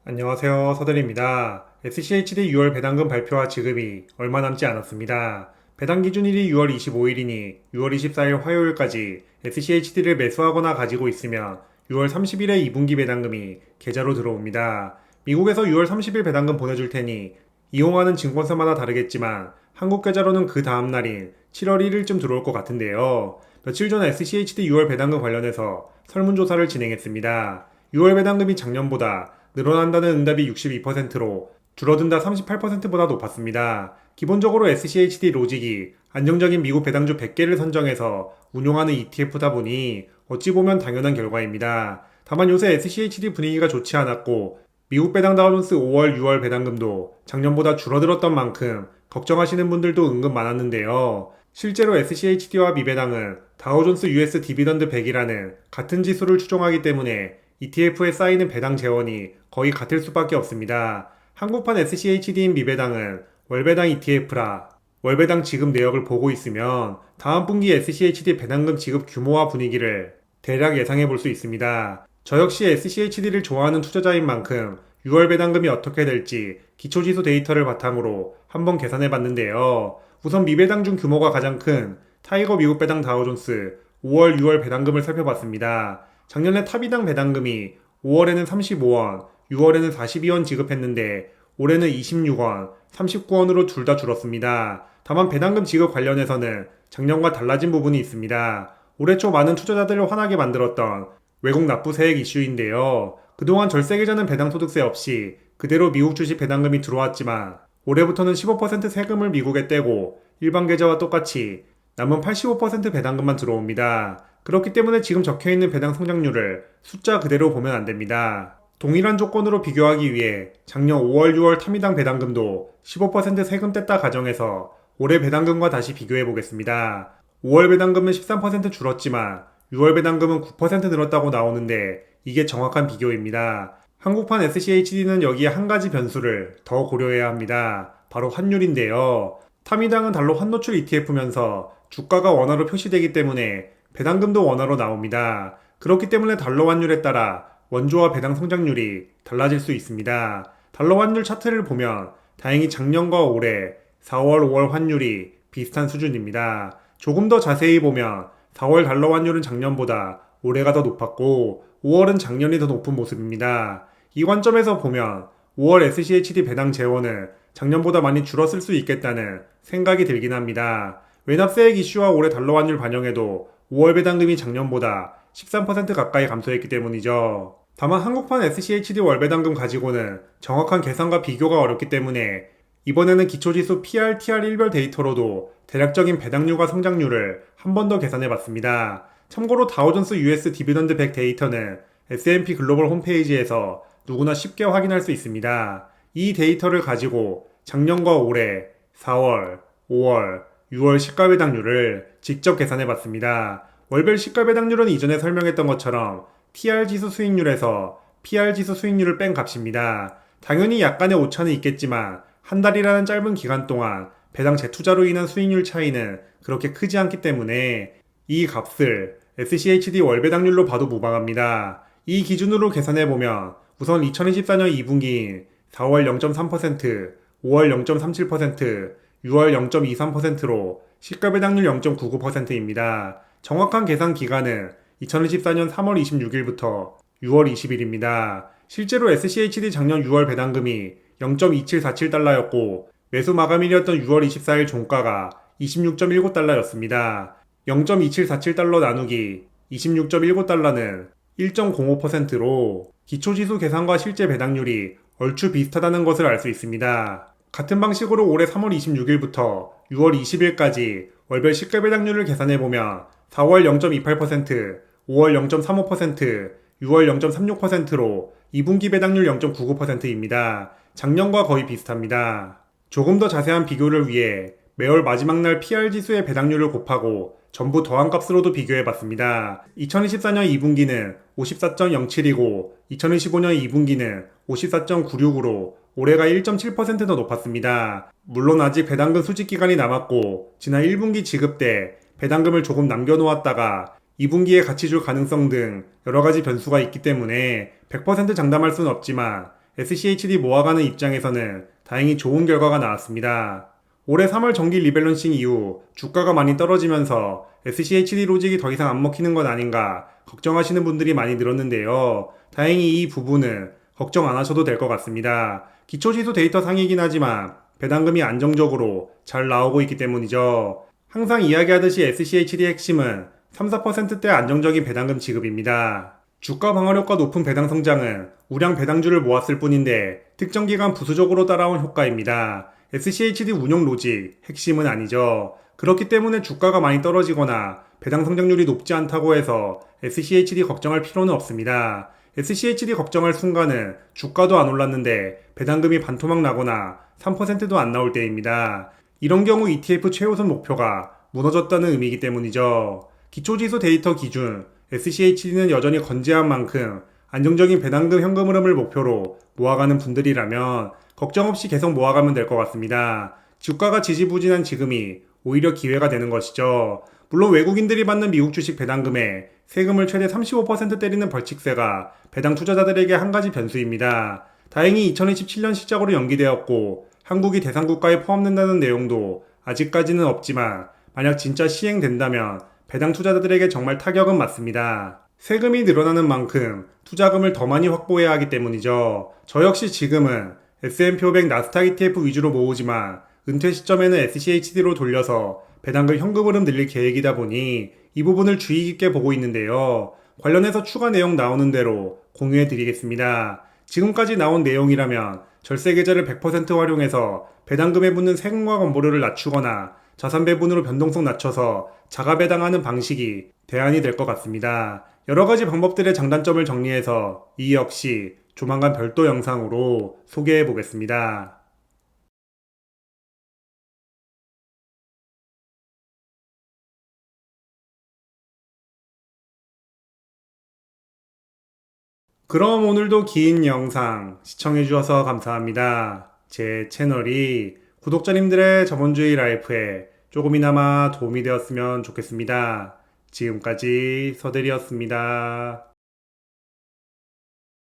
안녕하세요. 서대리입니다. SCHD 6월 배당금 발표와 지급이 얼마 남지 않았습니다. 배당 기준일이 6월 25일이니 6월 24일 화요일까지 SCHD를 매수하거나 가지고 있으면 6월 30일에 2분기 배당금이 계좌로 들어옵니다. 미국에서 6월 30일 배당금 보내줄 테니 이용하는 증권사마다 다르겠지만 한국 계좌로는 그 다음 날인 7월 1일쯤 들어올 것 같은데요. 며칠 전 SCHD 6월 배당금 관련해서 설문조사를 진행했습니다. 6월 배당금이 작년보다 늘어난다는 응답이 62%로 줄어든다 38%보다 높았습니다. 기본적으로 SCHD 로직이 안정적인 미국 배당주 100개를 선정해서 운용하는 ETF다 보니 어찌 보면 당연한 결과입니다. 다만 요새 SCHD 분위기가 좋지 않았고 미국 배당 다우존스 5월, 6월 배당금도 작년보다 줄어들었던 만큼 걱정하시는 분들도 은근 많았는데요. 실제로 SCHD와 미배당은 다우존스 US 디비던드 100이라는 같은 지수를 추종하기 때문에 ETF에 쌓이는 배당 재원이 거의 같을 수밖에 없습니다. 한국판 SCHD인 미배당은 월배당 ETF라 월배당 지급 내역을 보고 있으면 다음 분기 SCHD 배당금 지급 규모와 분위기를 대략 예상해 볼 수 있습니다. 저 역시 SCHD를 좋아하는 투자자인 만큼 6월 배당금이 어떻게 될지 기초지수 데이터를 바탕으로 한번 계산해 봤는데요. 우선 미배당 중 규모가 가장 큰 타이거 미국 배당 다우존스 5월, 6월 배당금을 살펴봤습니다. 작년에 타비당 배당금이 5월에는 35원, 6월에는 42원 지급했는데 올해는 26원, 39원으로 둘 다 줄었습니다. 다만 배당금 지급 관련해서는 작년과 달라진 부분이 있습니다. 올해 초 많은 투자자들을 화나게 만들었던 외국 납부 세액 이슈인데요. 그동안 절세 계좌는 배당소득세 없이 그대로 미국 주식 배당금이 들어왔지만 올해부터는 15% 세금을 미국에 떼고 일반 계좌와 똑같이 남은 85% 배당금만 들어옵니다. 그렇기 때문에 지금 적혀있는 배당 성장률을 숫자 그대로 보면 안됩니다. 동일한 조건으로 비교하기 위해 작년 5월, 6월 타미당 배당금도 15% 세금 뗐다 가정해서 올해 배당금과 다시 비교해보겠습니다. 5월 배당금은 13% 줄었지만 6월 배당금은 9% 늘었다고 나오는데 이게 정확한 비교입니다. 한국판 SCHD는 여기에 한 가지 변수를 더 고려해야 합니다. 바로 환율인데요. 타미당은 달러 환노출 ETF면서 주가가 원화로 표시되기 때문에 배당금도 원화로 나옵니다. 그렇기 때문에 달러 환율에 따라 원조와 배당 성장률이 달라질 수 있습니다. 달러 환율 차트를 보면 다행히 작년과 올해 4월, 5월 환율이 비슷한 수준입니다. 조금 더 자세히 보면 4월 달러 환율은 작년보다 올해가 더 높았고 5월은 작년이 더 높은 모습입니다. 이 관점에서 보면 5월 SCHD 배당 재원은 작년보다 많이 줄었을 수 있겠다는 생각이 들긴 합니다. 외납세액 이슈와 올해 달러 환율 반영에도 5월 배당금이 작년보다 13% 가까이 감소했기 때문이죠. 다만 한국판 SCHD 월 배당금 가지고는 정확한 계산과 비교가 어렵기 때문에 이번에는 기초지수 PR, TR 일별 데이터로도 대략적인 배당률과 성장률을 한 번 더 계산해봤습니다. 참고로 다우존스 US 디비던드 100 데이터는 S&P 글로벌 홈페이지에서 누구나 쉽게 확인할 수 있습니다. 이 데이터를 가지고 작년과 올해 4월, 5월, 6월 시가 배당률을 직접 계산해봤습니다. 월별 시가 배당률은 이전에 설명했던 것처럼 TR 지수 수익률에서 PR 지수 수익률을 뺀 값입니다. 당연히 약간의 오차는 있겠지만 한 달이라는 짧은 기간 동안 배당 재투자로 인한 수익률 차이는 그렇게 크지 않기 때문에 이 값을 SCHD 월 배당률로 봐도 무방합니다. 이 기준으로 계산해보면 우선 2024년 2분기인 4월 0.3%, 5월 0.37%, 6월 0.23%로 시가 배당률 0.99%입니다. 정확한 계산 기간은 2024년 3월 26일부터 6월 20일입니다. 실제로 SCHD 작년 6월 배당금이 0.2747달러였고 매수 마감일이었던 6월 24일 종가가 26.19달러였습니다. 0.2747달러 나누기 26.19달러는 1.05%로 기초지수 계산과 실제 배당률이 얼추 비슷하다는 것을 알 수 있습니다. 같은 방식으로 올해 3월 26일부터 6월 20일까지 월별 시가 배당률을 계산해보면 4월 0.28%, 5월 0.35%, 6월 0.36%로 2분기 배당률 0.99%입니다. 작년과 거의 비슷합니다. 조금 더 자세한 비교를 위해 매월 마지막 날 PR 지수의 배당률을 곱하고 전부 더한 값으로도 비교해봤습니다. 2024년 2분기는 54.07이고 2025년 2분기는 54.96으로 올해가 1.7% 더 높았습니다. 물론 아직 배당금 수집 기간이 남았고 지난 1분기 지급 때 배당금을 조금 남겨놓았다가 2분기에 같이 줄 가능성 등 여러가지 변수가 있기 때문에 100% 장담할 수는 없지만 SCHD 모아가는 입장에서는 다행히 좋은 결과가 나왔습니다. 올해 3월 정기 리밸런싱 이후 주가가 많이 떨어지면서 SCHD 로직이 더 이상 안 먹히는 건 아닌가 걱정하시는 분들이 많이 늘었는데요. 다행히 이 부분은 걱정 안 하셔도 될 것 같습니다. 기초지수 데이터 상이긴 하지만 배당금이 안정적으로 잘 나오고 있기 때문이죠. 항상 이야기하듯이 SCHD의 핵심은 3, 4%대 안정적인 배당금 지급입니다. 주가 방어력과 높은 배당 성장은 우량 배당주를 모았을 뿐인데 특정 기간 부수적으로 따라온 효과입니다. SCHD 운용 로직 핵심은 아니죠. 그렇기 때문에 주가가 많이 떨어지거나 배당 성장률이 높지 않다고 해서 SCHD 걱정할 필요는 없습니다. SCHD 걱정할 순간은 주가도 안 올랐는데 배당금이 반토막 나거나 3%도 안 나올 때입니다. 이런 경우 ETF 최우선 목표가 무너졌다는 의미이기 때문이죠. 기초지수 데이터 기준 SCHD는 여전히 건재한 만큼 안정적인 배당금 현금 흐름을 목표로 모아가는 분들이라면 걱정 없이 계속 모아가면 될 것 같습니다. 주가가 지지부진한 지금이 오히려 기회가 되는 것이죠. 물론 외국인들이 받는 미국 주식 배당금에 세금을 최대 35% 때리는 벌칙세가 배당 투자자들에게 한 가지 변수입니다. 다행히 2027년 시작으로 연기되었고 한국이 대상국가에 포함된다는 내용도 아직까지는 없지만 만약 진짜 시행된다면 배당 투자자들에게 정말 타격은 맞습니다. 세금이 늘어나는 만큼 투자금을 더 많이 확보해야 하기 때문이죠. 저 역시 지금은 S&P 500 나스닥 ETF 위주로 모으지만 은퇴 시점에는 SCHD로 돌려서 배당금 현금 흐름 늘릴 계획이다 보니 이 부분을 주의 깊게 보고 있는데요. 관련해서 추가 내용 나오는 대로 공유해 드리겠습니다. 지금까지 나온 내용이라면 절세 계좌를 100% 활용해서 배당금에 붙는 세금과 건보료를 낮추거나 자산 배분으로 변동성 낮춰서 자가 배당하는 방식이 대안이 될 것 같습니다. 여러 가지 방법들의 장단점을 정리해서 이 역시 조만간 별도 영상으로 소개해 보겠습니다. 그럼 오늘도 긴 영상 시청해주셔서 감사합니다. 제 채널이 구독자님들의 자본주의 라이프에 조금이나마 도움이 되었으면 좋겠습니다. 지금까지 서대리였습니다.